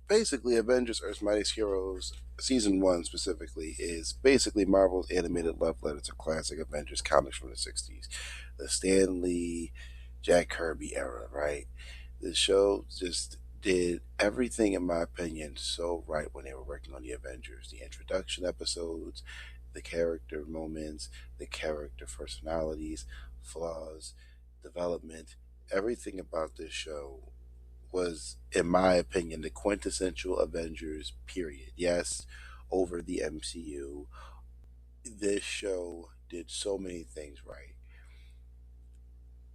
Basically, Avengers Earth's Mightiest Heroes Season 1 specifically is basically Marvel's animated love letter to classic Avengers comics from the 60s. The Stan Lee, Jack Kirby era, right? The show just did everything, in my opinion, so right when they were working on the Avengers. The introduction episodes, the character moments, the character personalities, flaws, development, everything about this show was, in my opinion, the quintessential Avengers period. Yes, over the MCU. This show did so many things right.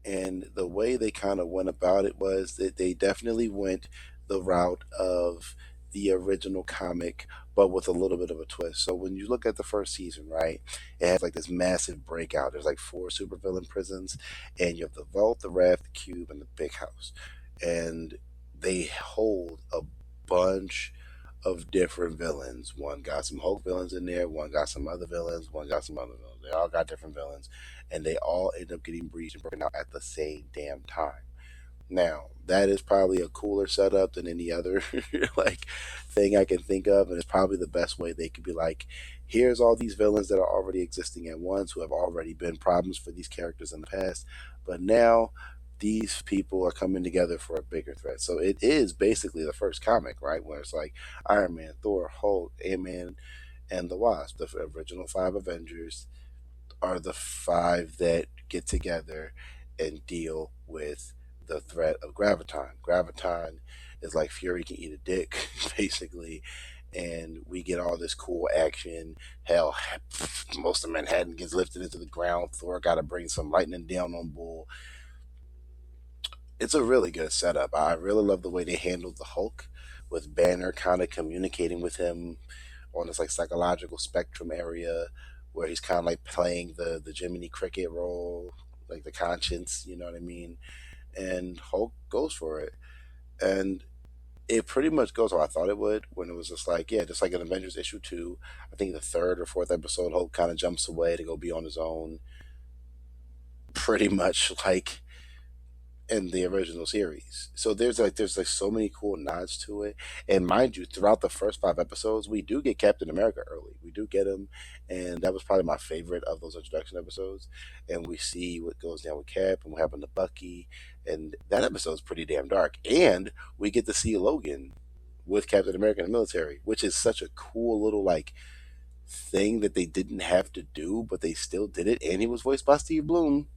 And the way they kind of went about it was that they definitely went the route of the original comic, but with a little bit of a twist. So when you look at the first season, right, it has like this massive breakout. There's like four supervillain prisons, and you have the Vault, the Raft, the Cube, and the Big House. And they hold a bunch of different villains. One got some Hulk villains in there, one got some other villains, one got some other villains. They all got different villains, and they all end up getting breached and broken out at the same damn time. Now, that is probably a cooler setup than any other like thing I can think of, and it's probably the best way they could be like, here's all these villains that are already existing at once who have already been problems for these characters in the past, but now these people are coming together for a bigger threat. So it is basically the first comic, right? Where it's like Iron Man, Thor, Hulk, Ant Man, and the Wasp, the original five Avengers, are the five that get together and deal with the threat of graviton. Graviton is like Fury can eat a dick, basically, and we get all this cool action. Hell, most of Manhattan gets lifted into the ground. Thor got to bring some lightning down on Bull. It's a really good setup. I really love the way they handled the Hulk, with Banner kind of communicating with him on this like psychological spectrum area, where he's kind of like playing the Jiminy Cricket role, like the conscience, you know what I mean? And Hulk goes for it, and it pretty much goes how I thought it would. When it was just like, yeah, just like in Avengers issue 2, I think the third or fourth episode, Hulk kind of jumps away to go be on his own, pretty much like in the original series. So there's like so many cool nods to it. And mind you, throughout the first 5 episodes, we do get Captain America early. We do get him, and that was probably my favorite of those introduction episodes. And we see what goes down with Cap and what happened to Bucky, and that episode's pretty damn dark. And we get to see Logan with Captain America in the military, which is such a cool little like thing that they didn't have to do, but they still did it. And he was voiced by Steve Bloom,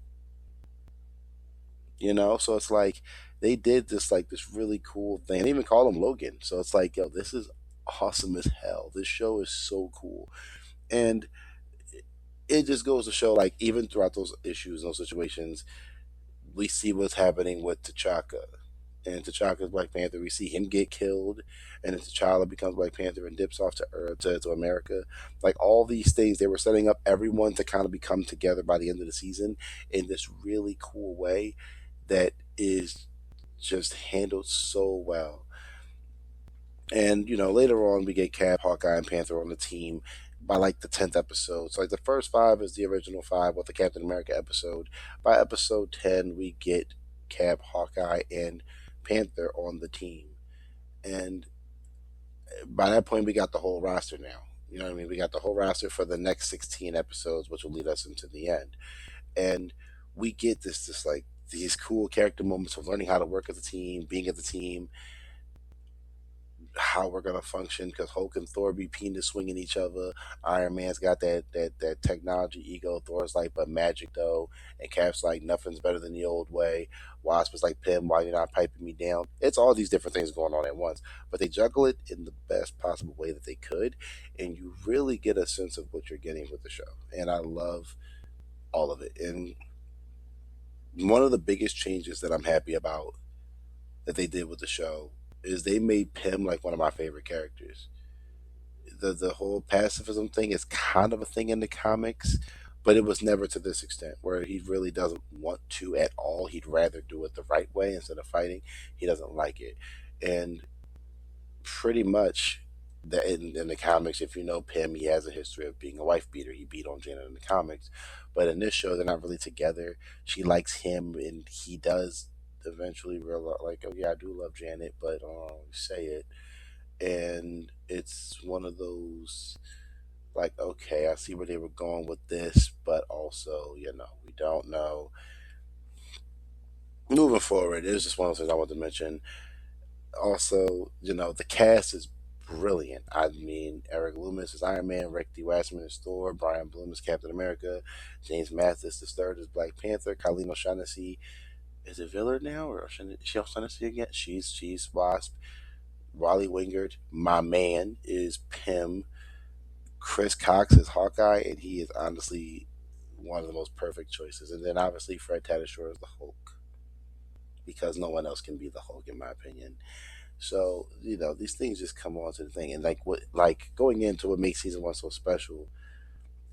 so it's like they did this like this really cool thing. They even call him Logan. So it's like, yo, this is awesome as hell. This show is so cool. And it just goes to show, like, even throughout those issues, those situations, we see what's happening with T'Chaka. And T'Chaka's Black Panther, we see him get killed, and then T'Challa becomes Black Panther and dips off to Earth, to America. Like all these things, they were setting up everyone to kind of become together by the end of the season in this really cool way that is just handled so well. And later on, we get Cap, Hawkeye, and Panther on the team by like the 10th episode. So like the first 5 is the original 5 with the Captain America episode. By episode 10, we get Cap, Hawkeye, and Panther on the team. And by that point, we got the whole roster now. You know what I mean? We got the whole roster for the next 16 episodes, which will lead us into the end. And we get this like these cool character moments of learning how to work as a team, being as a team, how we're gonna function. Because Hulk and Thor be penis swinging each other. Iron Man's got that technology ego. Thor's like, but magic though, and Cap's like, nothing's better than the old way. Wasp is like, Pim, why you not piping me down? It's all these different things going on at once, but they juggle it in the best possible way that they could, and you really get a sense of what you're getting with the show. And I love all of it. And one of the biggest changes that I'm happy about that they did with the show is they made Pym like one of my favorite characters. The whole pacifism thing is kind of a thing in the comics, but it was never to this extent where he really doesn't want to at all. He'd rather do it the right way instead of fighting. He doesn't like it, and pretty much that in the comics, if you know Pym, he has a history of being a wife beater. He beat on Janet in the comics, but in this show, they're not really together. She likes him, and he does eventually realize, like, oh yeah, I do love Janet, but say it. and it's one of those like, okay, I see where they were going with this, but also, we don't know. Moving forward, it's just one of those things I want to mention. Also, the cast is brilliant. I mean, Eric Loomis is Iron Man, Rick D. Wassman is Thor, Brian Bloom is Captain America, James Mathis the third is Black Panther, Colleen O'Shaughnessy is a villain now, or is she O'Shaughnessy again? She's Wasp. Wally Wingard, my man, is Pym. Chris Cox is Hawkeye, and he is honestly one of the most perfect choices. And then obviously Fred Tatasciore is the Hulk, because no one else can be the Hulk in my opinion. So these things just come on to the thing, and like going into what makes season one so special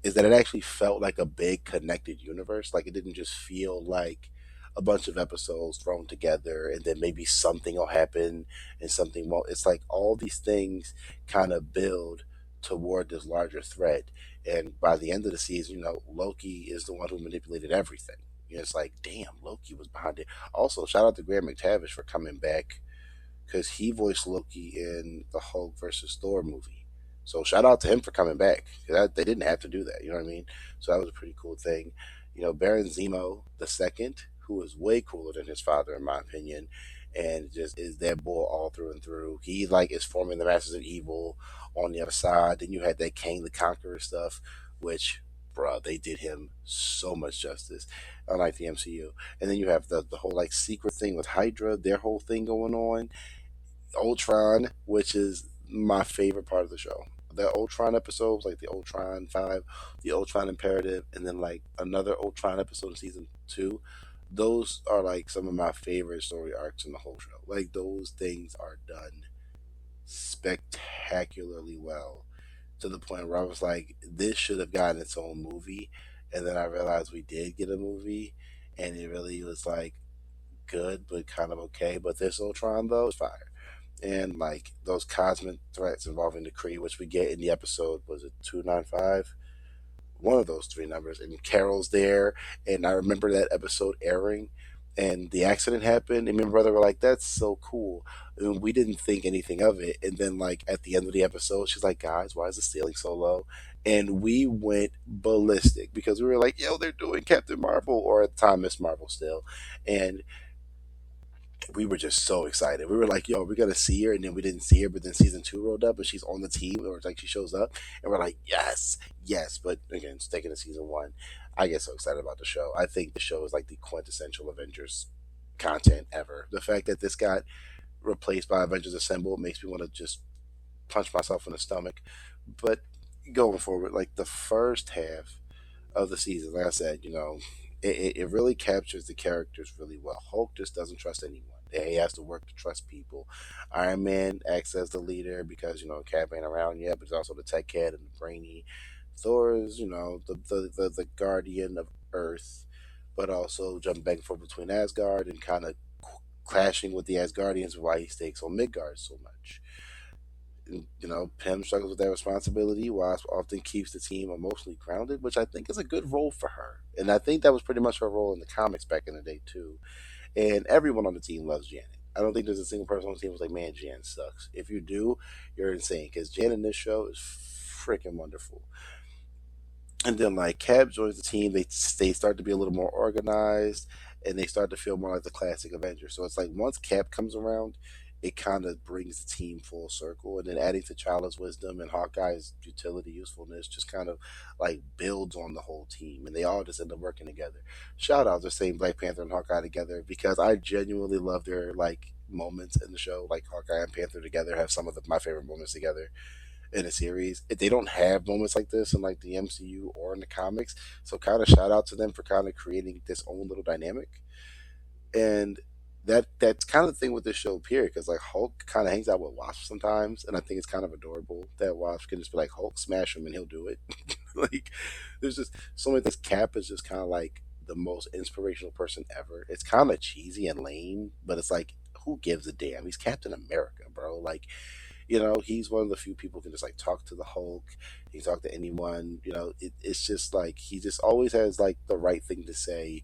is that it actually felt like a big connected universe. Like it didn't just feel like a bunch of episodes thrown together and then maybe something will happen and something won't. It's like all these things kind of build toward this larger thread. And by the end of the season, Loki is the one who manipulated everything. It's like, damn, Loki was behind it. Also, shout out to Graham McTavish for coming back because he voiced Loki in the Hulk versus Thor movie. So shout out to him for coming back. They didn't have to do that. You know what I mean? So that was a pretty cool thing. Baron Zemo the second, who is way cooler than his father in my opinion, and just is that bull all through and through. He like is forming the Masters of Evil on the other side. Then you had that Kang the Conqueror stuff, which bruh, they did him so much justice, unlike the MCU. And then you have the whole like secret thing with Hydra, their whole thing going on. Ultron, which is my favorite part of the show. The Ultron episodes, like the Ultron 5, the Ultron Imperative, and then like another Ultron episode in season 2. Those are like some of my favorite story arcs in the whole show. Like those things are done spectacularly well to the point where I was like, this should have gotten its own movie. And then I realized we did get a movie, and it really was like good, but kind of okay. But this Ultron, though, is fire. And like those cosmic threats involving the Kree, which we get in the episode, was it 295? One of those three numbers. And Carol's there. And I remember that episode airing. And the accident happened, and me and my brother were like, "That's so cool." And we didn't think anything of it. And then, like at the end of the episode, she's like, "Guys, why is the ceiling so low?" And we went ballistic because we were like, "Yo, they're doing Captain Marvel," or at the time Miss Marvel still, and we were just so excited. We were like, "Yo, we're gonna see her," and then we didn't see her. But then season two rolled up, and she's on the team, or like she shows up, and we're like, "Yes, yes!" But again, sticking to season one, I get so excited about the show. I think the show is like the quintessential Avengers content ever. The fact that this got replaced by Avengers Assemble makes me want to just punch myself in the stomach. But going forward, like the first half of the season, like I said, it really captures the characters really well. Hulk just doesn't trust anyone. He has to work to trust people. Iron Man acts as the leader because, Cap ain't around yet, but he's also the tech head and the brainy. Thor is, the guardian of Earth, but also jumping back and forth between Asgard and kind of clashing with the Asgardians, why he stakes on Midgard so much. Pym struggles with that responsibility. Wasp often keeps the team emotionally grounded, which I think is a good role for her. And I think that was pretty much her role in the comics back in the day too. And everyone on the team loves Janet. I don't think there's a single person on the team who's like, "Man, Jan sucks." If you do, you're insane because Jan in this show is freaking wonderful. And then like Cap joins the team, they start to be a little more organized, and they start to feel more like the classic Avengers. So it's like once Cap comes around, it kind of brings the team full circle, and then adding to T'Challa's wisdom and Hawkeye's utility usefulness just kind of like builds on the whole team, and they all just end up working together. Shout out to saying Black Panther and Hawkeye together because I genuinely love their like moments in the show. Like Hawkeye and Panther together have some of my favorite moments together in a series. If they don't have moments like this in like the MCU or in the comics, so kind of shout out to them for kind of creating this own little dynamic. And that's kind of the thing with this show, period. Because like Hulk kind of hangs out with Wasp sometimes, and I think it's kind of adorable that Wasp can just be like, "Hulk, smash him," and he'll do it. Like, there's just so many. This Cap is just kind of like the most inspirational person ever. It's kind of cheesy and lame, but it's like, who gives a damn? He's Captain America, bro. Like, he's one of the few people who can just like talk to the Hulk. He can talk to anyone. It's just like he just always has like the right thing to say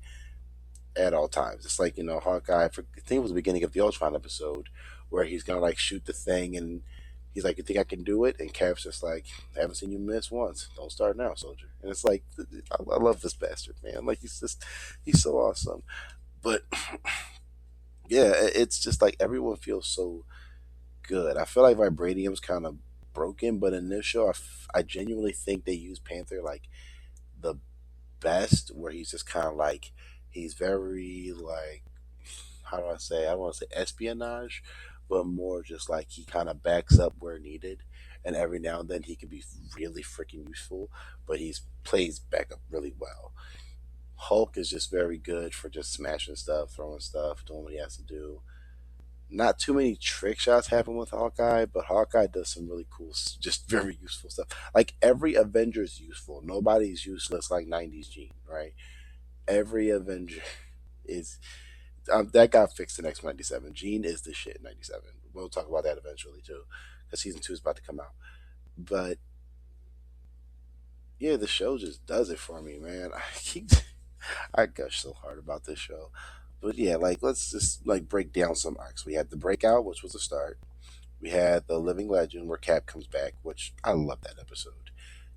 at all times. It's like, Hawkeye, I think it was the beginning of the Ultron episode where he's gonna like shoot the thing, and He's like, "You think I can do it?" And Cap's just like, "I haven't seen you miss once. Don't start now, soldier." And it's like, I love this bastard, man. Like he's so awesome. But yeah, it's just like everyone feels so good. I feel like Vibranium's kind of broken, but in this show, I genuinely think they use Panther like the best, where he's just kind of like he's very like, how do I say? I don't want to say espionage, but more just like he kind of backs up where needed, and every now and then he can be really freaking useful. But he's plays back up really well. Hulk is just very good for just smashing stuff, throwing stuff, doing what he has to do. Not too many trick shots happen with Hawkeye, but Hawkeye does some really cool, just very useful stuff. Like every Avenger's useful. Nobody's useless like '90s Gene, right? Every Avenger is that got fixed in X '97. Gene is the shit in '97. We'll talk about that eventually too, because season two is about to come out. But yeah, the show just does it for me, man. I gush so hard about this show. But yeah, like let's just like break down some arcs. We had the breakout, which was the start. We had the Living Legend where Cap comes back, which I love that episode.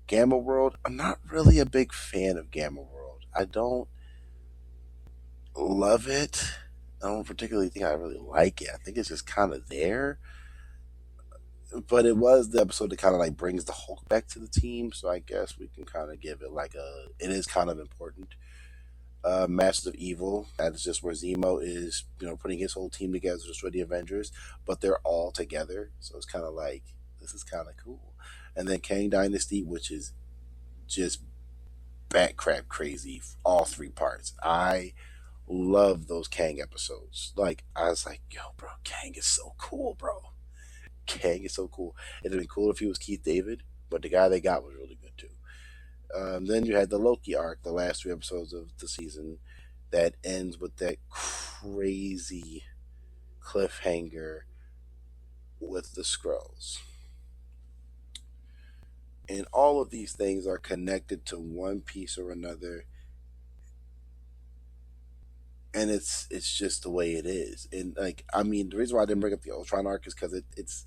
Gamma World, I'm not really a big fan of Gamma World. I don't love it. I don't particularly think I really like it. I think it's just kind of there. But it was the episode that kind of like brings the Hulk back to the team, so I guess we can kind of give it like a. It is kind of important. Masters of Evil. That is just where Zemo is, putting his whole team together to destroy the Avengers, but they're all together. So it's kind of like this is kind of cool. And then Kang Dynasty, which is just bat crap crazy. All three parts. I love those Kang episodes. Like I was like, yo, bro, Kang is so cool, bro. Kang is so cool. It'd have been cool if he was Keith David, but the guy they got was really good too. Then you had the Loki arc, the last three episodes of the season, that ends with that crazy cliffhanger with the Skrulls. And all of these things are connected to one piece or another, and it's just the way it is. And like, I mean, the reason why I didn't bring up the Ultron arc is because it's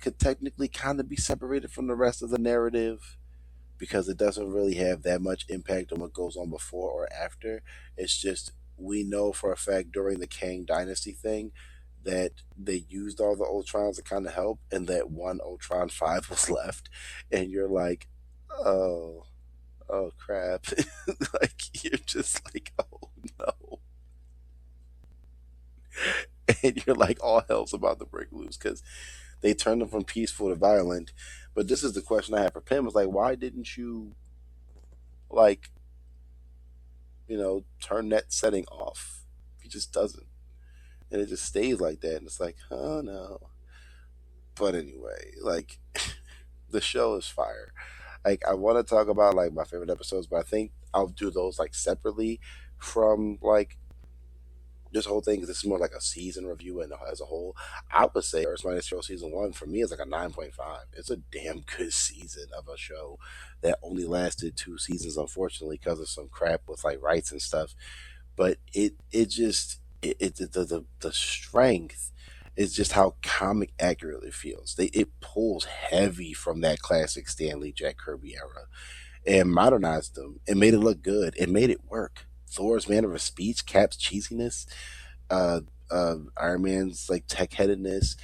could technically kind of be separated from the rest of the narrative because it doesn't really have that much impact on what goes on before or after. It's just we know for a fact during the Kang Dynasty thing that they used all the Ultrons to kind of help, and that one Ultron 5 was left, and you're like, oh, oh crap, like you're just like, oh no, and you're like, all hell's about to break loose because they turned them from peaceful to violent. But this is the question I have for Pim: was like, why didn't you like turn that setting off? He just doesn't, and it just stays like that. And it's like, oh no. But anyway, like the show is fire. Like I want to talk about like my favorite episodes, but I think I'll do those like separately from like this whole thing. 'Cause this is more like a season review and as a whole. I would say Earth's Mightiest Heroes season one for me is like a 9.5. It's a damn good season of a show that only lasted two seasons, unfortunately, because of some crap with like rights and stuff. But it just the strength is just how comic accurate it feels. It pulls heavy from that classic Stanley Jack Kirby era and modernized them and made it look good and made it work. Thor's manner of speech, Cap's cheesiness, uh, Iron Man's like tech headedness.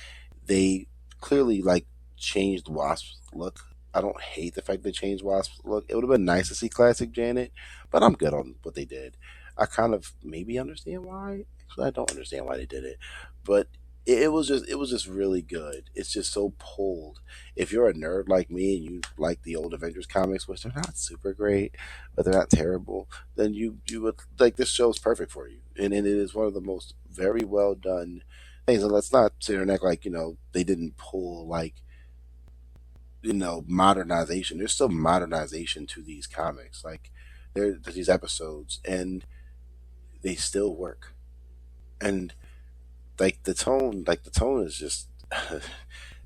They clearly like changed Wasp's look. I don't hate the fact they changed Wasp's look. It would have been nice to see classic Janet, but I'm good on what they did. I kind of maybe understand why. Actually, I don't understand why they did it, but it was just really good. It's just so pulled. If you're a nerd like me and you like the old Avengers comics, which they're not super great, but they're not terrible, then you would like this show is perfect for you, and it is one of the most very well done things. And let's not sit here and act like they didn't pull like modernization. There's still modernization to these comics, like there's these episodes, and they still work. And like the tone is just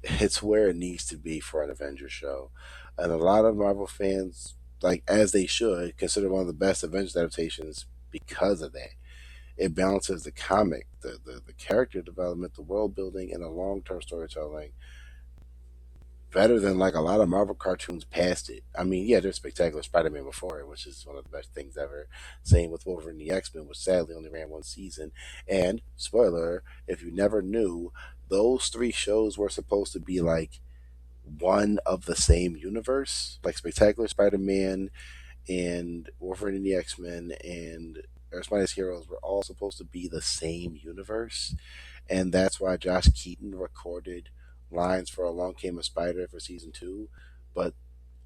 it's where it needs to be for an Avengers show, and a lot of Marvel fans, like as they should, consider one of the best Avengers adaptations because of that. It balances the comic, the character development, the world building, and the long term storytelling better than like a lot of Marvel cartoons past it. I mean, yeah, there's Spectacular Spider-Man before it, which is one of the best things ever. Same with Wolverine and the X-Men, which sadly only ran one season. And spoiler, if you never knew, those three shows were supposed to be like one of the same universe. Like Spectacular Spider-Man and Wolverine and the X-Men and Earth's Mightiest Heroes were all supposed to be the same universe, and that's why Josh Keaton recorded lines for Along Came a Spider for season two, but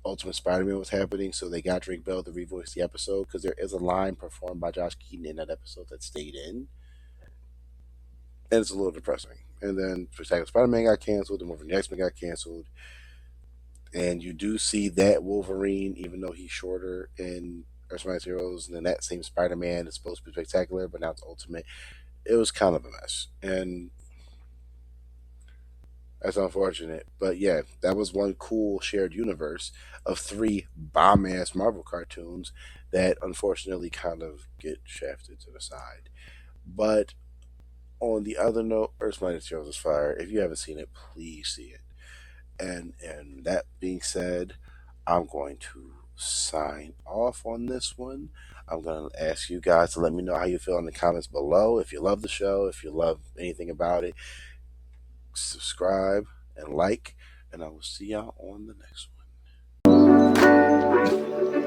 Ultimate Spider-Man was happening, so they got Drake Bell to revoice the episode because there is a line performed by Josh Keaton in that episode that stayed in, and it's a little depressing. And then Spectacular Spider-Man got canceled, and Wolverine the X-Men got canceled, and you do see that Wolverine, even though he's shorter in Earth's Mightiest Heroes, and then that same Spider-Man is supposed to be spectacular, but now it's Ultimate. It was kind of a mess, and that's unfortunate. But yeah, that was one cool shared universe of three bomb ass Marvel cartoons that unfortunately kind of get shafted to the side. But on the other note, Earth's Mightiest Heroes is fire. If you haven't seen it, please see it. And that being said, I'm going to sign off on this one. I'm going to ask you guys to let me know how you feel in the comments below. If you love the show, if you love anything about it, subscribe and like, and I will see y'all on the next one.